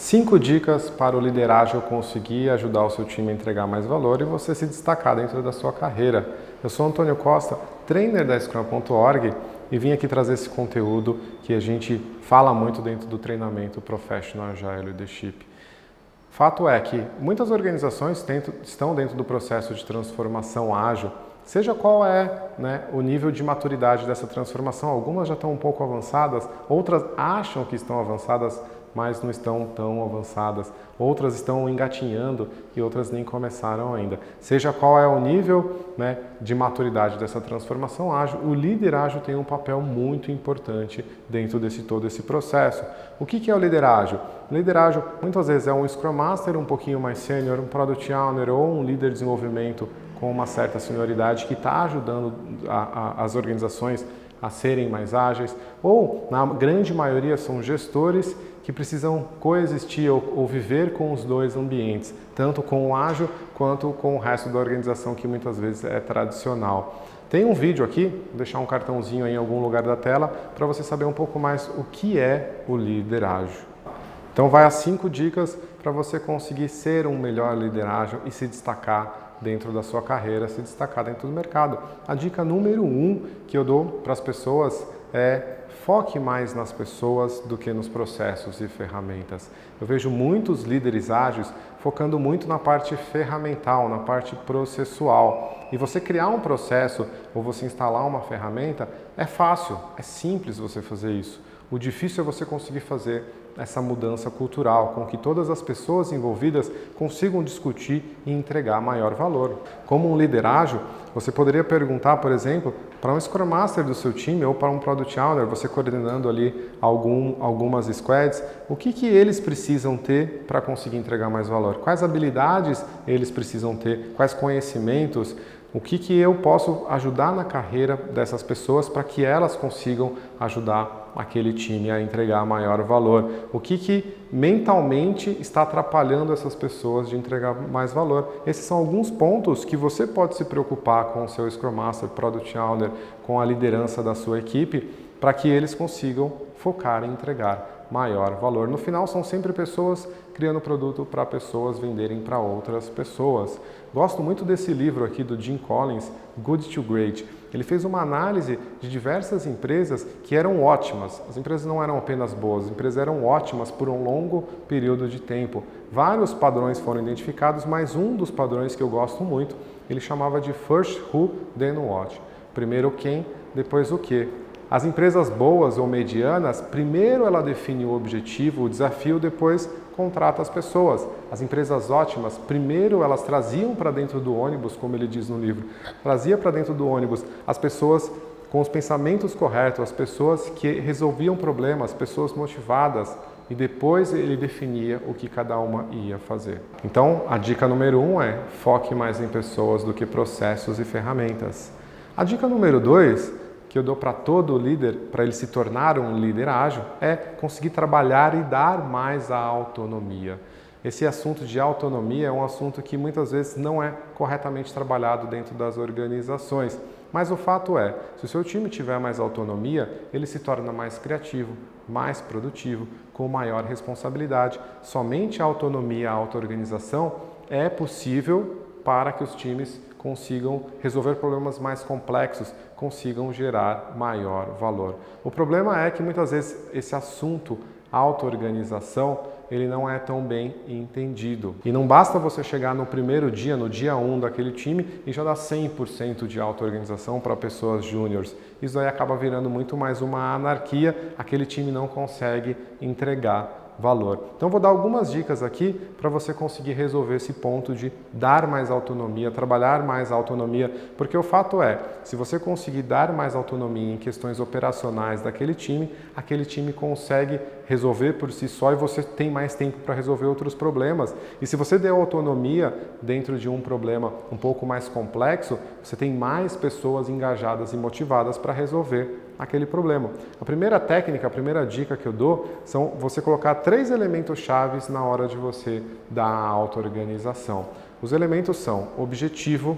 5 dicas para o liderágio conseguir ajudar o seu time a entregar mais valor e você se destacar dentro da sua carreira. Eu sou Antônio Costa, trainer da Scrum.org e vim aqui trazer esse conteúdo que a gente fala muito dentro do treinamento Professional Agile Leadership. Fato é que muitas organizações estão dentro do processo de transformação ágil, seja qual é o nível de maturidade dessa transformação. Algumas já estão um pouco avançadas, outras acham que estão avançadas, mas não estão tão avançadas. Outras estão engatinhando e outras nem começaram ainda. Seja qual é o nível de maturidade dessa transformação ágil, o líder ágil tem um papel muito importante dentro desse todo esse processo. O que é o líder ágil? O líder ágil muitas vezes é um Scrum Master um pouquinho mais sênior, um Product Owner ou um líder de desenvolvimento com uma certa senioridade que está ajudando as organizações a serem mais ágeis, ou na grande maioria são gestores que precisam coexistir ou viver com os dois ambientes, tanto com o ágil quanto com o resto da organização que muitas vezes é tradicional. Tem um vídeo aqui, vou deixar um cartãozinho aí em algum lugar da tela para você saber um pouco mais o que é o líder ágil. Então vai as 5 dicas para você conseguir ser um melhor líder ágil e se destacar dentro da sua carreira, se destacar dentro do mercado. A dica número 1 que eu dou para as pessoas é foque mais nas pessoas do que nos processos e ferramentas. Eu vejo muitos líderes ágeis focando muito na parte ferramental, na parte processual. E você criar um processo ou você instalar uma ferramenta é fácil, é simples você fazer isso. O difícil é você conseguir fazer essa mudança cultural, com que todas as pessoas envolvidas consigam discutir e entregar maior valor. Como um líder ágil, você poderia perguntar, por exemplo, para um Scrum Master do seu time ou para um Product Owner, você coordenando ali algumas squads, o que eles precisam ter para conseguir entregar mais valor? Quais habilidades eles precisam ter? Quais conhecimentos? O que eu posso ajudar na carreira dessas pessoas para que elas consigam ajudar aquele time a entregar maior valor? O que mentalmente está atrapalhando essas pessoas de entregar mais valor? Esses são alguns pontos que você pode se preocupar com o seu Scrum Master, Product Owner, com a liderança da sua equipe, para que eles consigam focar em entregar maior valor. No final, são sempre pessoas criando produto para pessoas venderem para outras pessoas. Gosto muito desse livro aqui do Jim Collins, Good to Great. Ele fez uma análise de diversas empresas que eram ótimas. As empresas não eram apenas boas, as empresas eram ótimas por um longo período de tempo. Vários padrões foram identificados, mas um dos padrões que eu gosto muito, ele chamava de First Who, Then What. Primeiro quem, depois o que. As empresas boas ou medianas, primeiro ela define o objetivo, o desafio, depois contrata as pessoas. As empresas ótimas, primeiro elas traziam para dentro do ônibus, como ele diz no livro, trazia para dentro do ônibus as pessoas com os pensamentos corretos, as pessoas que resolviam problemas, pessoas motivadas, e depois ele definia o que cada uma ia fazer. Então, a dica número 1 é foque mais em pessoas do que processos e ferramentas. A dica número 2 que eu dou para todo líder, para ele se tornar um líder ágil, é conseguir trabalhar e dar mais a autonomia. Esse assunto de autonomia é um assunto que muitas vezes não é corretamente trabalhado dentro das organizações. Mas o fato é, se o seu time tiver mais autonomia, ele se torna mais criativo, mais produtivo, com maior responsabilidade. Somente a autonomia e a auto-organização é possível para que os times consigam resolver problemas mais complexos, consigam gerar maior valor. O problema é que muitas vezes esse assunto, auto-organização, ele não é tão bem entendido. E não basta você chegar no primeiro dia, no dia 1 daquele time e já dar 100% de auto-organização para pessoas júniores. Isso aí acaba virando muito mais uma anarquia, aquele time não consegue entregar valor. Então vou dar algumas dicas aqui para você conseguir resolver esse ponto de dar mais autonomia, trabalhar mais autonomia, porque o fato é, se você conseguir dar mais autonomia em questões operacionais daquele time, aquele time consegue resolver por si só e você tem mais tempo para resolver outros problemas. E se você der autonomia dentro de um problema um pouco mais complexo, você tem mais pessoas engajadas e motivadas para resolver aquele problema. A primeira técnica, a primeira dica que eu dou são você colocar 3 elementos chaves na hora de você dar a auto-organização. Os elementos são objetivo,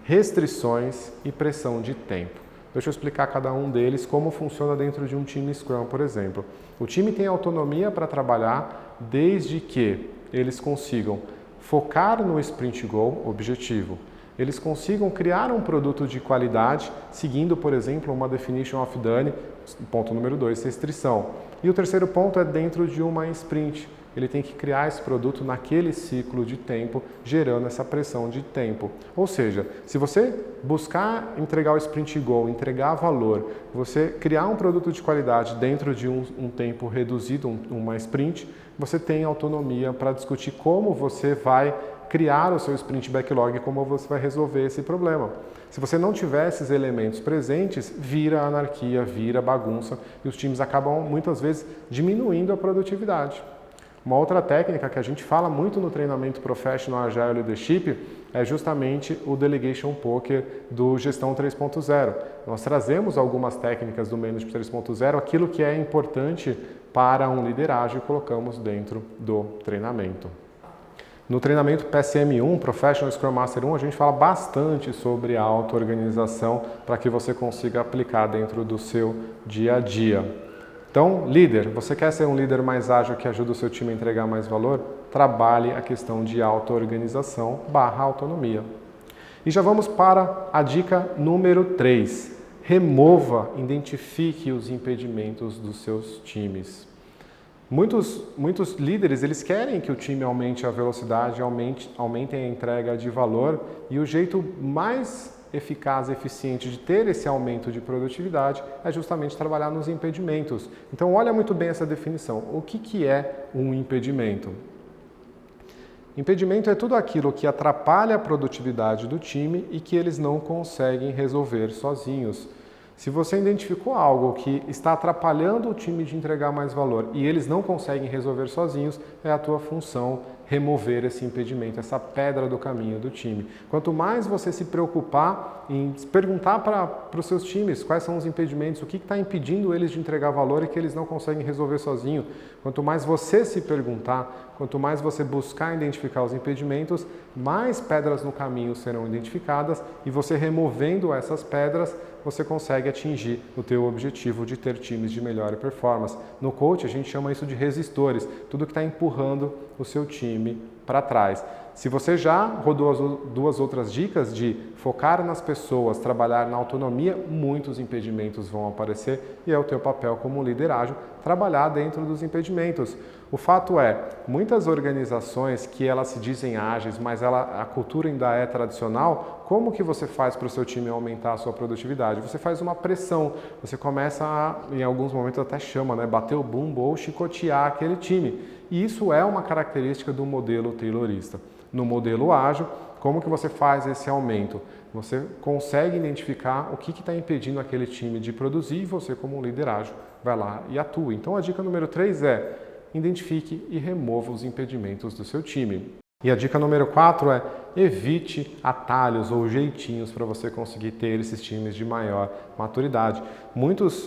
restrições e pressão de tempo. Deixa eu explicar cada um deles, como funciona dentro de um time Scrum, por exemplo. O time tem autonomia para trabalhar desde que eles consigam focar no Sprint Goal, objetivo, eles consigam criar um produto de qualidade, seguindo, por exemplo, uma definition of done, ponto número 2, restrição. E o terceiro ponto é dentro de uma sprint. Ele tem que criar esse produto naquele ciclo de tempo, gerando essa pressão de tempo. Ou seja, se você buscar entregar o Sprint Goal, entregar valor, você criar um produto de qualidade dentro de um tempo reduzido, uma sprint, você tem autonomia para discutir como você vai criar o seu sprint backlog, como você vai resolver esse problema. Se você não tiver esses elementos presentes, vira anarquia, vira bagunça e os times acabam muitas vezes diminuindo a produtividade. Uma outra técnica que a gente fala muito no treinamento Professional Agile Leadership é justamente o Delegation Poker do Gestão 3.0. Nós trazemos algumas técnicas do Management 3.0, aquilo que é importante para um líder ágil, e colocamos dentro do treinamento. No treinamento PSM1, Professional Scrum Master 1, a gente fala bastante sobre a auto-organização para que você consiga aplicar dentro do seu dia a dia. Então, líder, você quer ser um líder mais ágil que ajuda o seu time a entregar mais valor? Trabalhe a questão de auto-organização / autonomia. E já vamos para a dica número 3. Remova, identifique os impedimentos dos seus times. Muitos líderes, eles querem que o time aumente a velocidade, aumentem a entrega de valor, e o jeito mais eficaz e eficiente de ter esse aumento de produtividade é justamente trabalhar nos impedimentos. Então, olha muito bem essa definição. O que é um impedimento? Impedimento é tudo aquilo que atrapalha a produtividade do time e que eles não conseguem resolver sozinhos. Se você identificou algo que está atrapalhando o time de entregar mais valor e eles não conseguem resolver sozinhos, é a tua função remover esse impedimento, essa pedra do caminho do time. Quanto mais você se preocupar em perguntar para os seus times quais são os impedimentos, o que está impedindo eles de entregar valor e que eles não conseguem resolver sozinho, quanto mais você se perguntar, quanto mais você buscar identificar os impedimentos, mais pedras no caminho serão identificadas e você removendo essas pedras, você consegue atingir o teu objetivo de ter times de melhor performance. No coach, a gente chama isso de resistores, tudo que está empurrando o seu time para trás. Se você já rodou as duas outras dicas de focar nas pessoas, trabalhar na autonomia, muitos impedimentos vão aparecer e é o teu papel como líder ágil trabalhar dentro dos impedimentos. O fato é, muitas organizações que elas se dizem ágeis, mas a cultura ainda é tradicional, como que você faz para o seu time aumentar a sua produtividade? Você faz uma pressão, você começa a, em alguns momentos até chama, né, bater o bumbo ou chicotear aquele time. E isso é uma característica do modelo taylorista. No modelo ágil, como que você faz esse aumento? Você consegue identificar o que está impedindo aquele time de produzir e você, como um líder ágil, vai lá e atua. Então a dica número 3 é: identifique e remova os impedimentos do seu time. E a dica número 4 é: evite atalhos ou jeitinhos para você conseguir ter esses times de maior maturidade.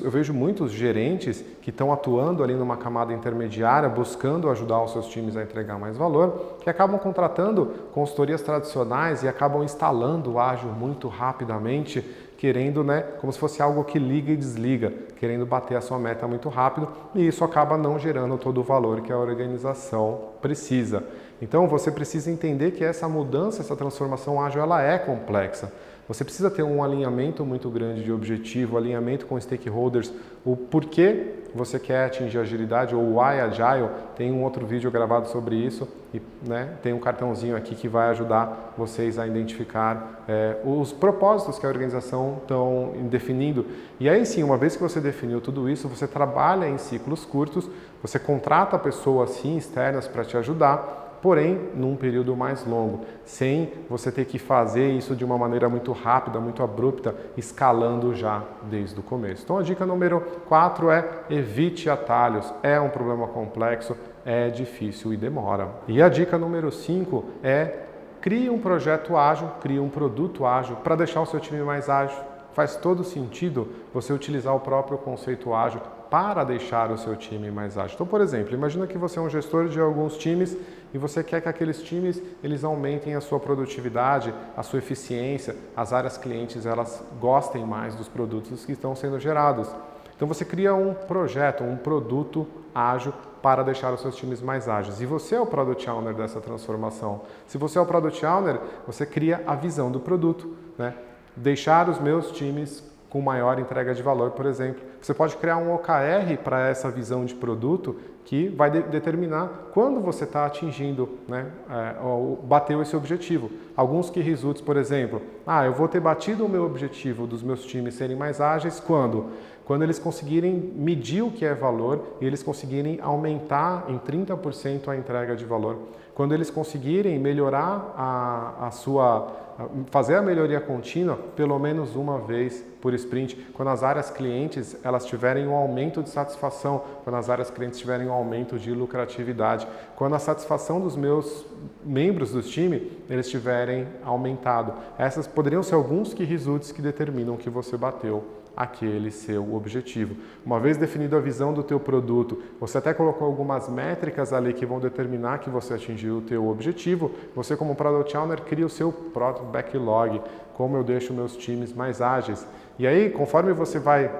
Eu vejo muitos gerentes que estão atuando ali numa camada intermediária, buscando ajudar os seus times a entregar mais valor, que acabam contratando consultorias tradicionais e acabam instalando o ágil muito rapidamente, querendo, como se fosse algo que liga e desliga, querendo bater a sua meta muito rápido, e isso acaba não gerando todo o valor que a organização precisa. Então você precisa entender que essa mudança, essa transformação ágil, ela é complexa. Você precisa ter um alinhamento muito grande de objetivo, alinhamento com stakeholders, o porquê você quer atingir agilidade, ou why agile. Tem um outro vídeo gravado sobre isso e tem um cartãozinho aqui que vai ajudar vocês a identificar os propósitos que a organização estão definindo. E aí sim, uma vez que você definiu tudo isso, você trabalha em ciclos curtos, você contrata pessoas sim externas para te ajudar, porém num período mais longo, sem você ter que fazer isso de uma maneira muito rápida, muito abrupta, escalando já desde o começo. Então a dica número 4 é: evite atalhos. É um problema complexo, é difícil e demora. E a dica número 5 é: crie um projeto ágil, crie um produto ágil para deixar o seu time mais ágil. Faz todo sentido você utilizar o próprio conceito ágil para deixar o seu time mais ágil. Então, por exemplo, imagina que você é um gestor de alguns times e você quer que aqueles times eles aumentem a sua produtividade, a sua eficiência, as áreas clientes elas gostem mais dos produtos que estão sendo gerados. Então você cria um projeto, um produto ágil para deixar os seus times mais ágeis. E você é o Product Owner dessa transformação. Se você é o Product Owner, você cria a visão do produto, né? Deixar os meus times com maior entrega de valor, por exemplo. Você pode criar um OKR para essa visão de produto que vai determinar quando você está atingindo, né, bateu esse objetivo. Alguns key results, por exemplo, eu vou ter batido o meu objetivo dos meus times serem mais ágeis quando? Quando eles conseguirem medir o que é valor e eles conseguirem aumentar em 30% a entrega de valor. Quando eles conseguirem melhorar fazer a melhoria contínua pelo menos uma vez por sprint, quando as áreas clientes elas tiverem um aumento de satisfação, quando as áreas clientes tiverem um aumento de lucratividade, quando a satisfação dos meus membros do time eles tiverem aumentado. Essas poderiam ser alguns key results que determinam que você bateu aquele seu objetivo. Uma vez definida a visão do teu produto, você até colocou algumas métricas ali que vão determinar que você atingiu o teu objetivo, você como Product Owner cria o seu Product Backlog, como eu deixo meus times mais ágeis. E aí, conforme você vai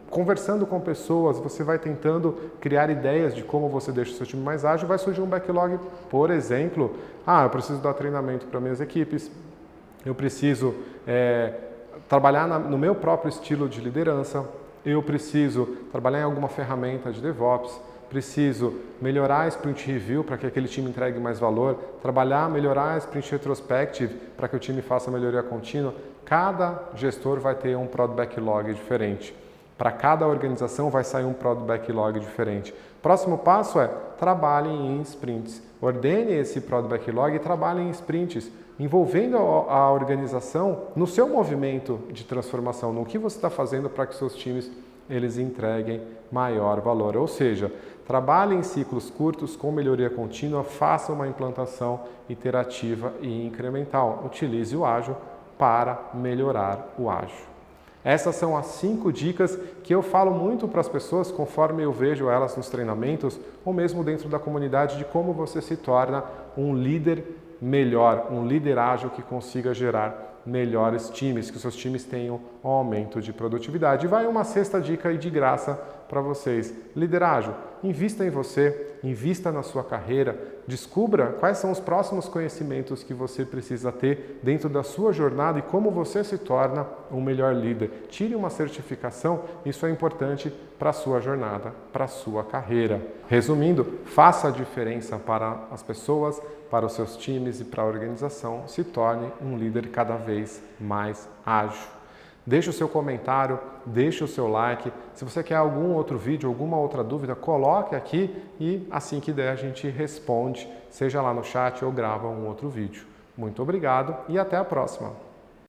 conversando com pessoas, você vai tentando criar ideias de como você deixa o seu time mais ágil, vai surgir um backlog, por exemplo, eu preciso dar treinamento para minhas equipes, eu preciso trabalhar no meu próprio estilo de liderança, eu preciso trabalhar em alguma ferramenta de DevOps, preciso melhorar a Sprint Review para que aquele time entregue mais valor, melhorar a Sprint Retrospective para que o time faça melhoria contínua. Cada gestor vai ter um Product Backlog diferente. Para cada organização vai sair um Product Backlog diferente. Próximo passo é trabalhe em sprints. Ordene esse Product Backlog e trabalhe em sprints, envolvendo a organização no seu movimento de transformação, no que você está fazendo para que seus times eles entreguem maior valor. Ou seja, trabalhe em ciclos curtos com melhoria contínua, faça uma implantação iterativa e incremental. Utilize o ágil para melhorar o ágil. Essas são as 5 dicas que eu falo muito para as pessoas conforme eu vejo elas nos treinamentos ou mesmo dentro da comunidade de como você se torna um líder melhor, um líder ágil que consiga gerar melhores times, que os seus times tenham um aumento de produtividade. E vai uma 6ª dica aí de graça para vocês. Líder ágil, invista em você, invista na sua carreira, descubra quais são os próximos conhecimentos que você precisa ter dentro da sua jornada e como você se torna um melhor líder. Tire uma certificação, isso é importante para a sua jornada, para a sua carreira. Resumindo, faça a diferença para as pessoas, para os seus times e para a organização, se torne um líder cada vez mais ágil. Deixe o seu comentário, deixe o seu like. Se você quer algum outro vídeo, alguma outra dúvida, coloque aqui e assim que der a gente responde, seja lá no chat ou grava um outro vídeo. Muito obrigado e até a próxima!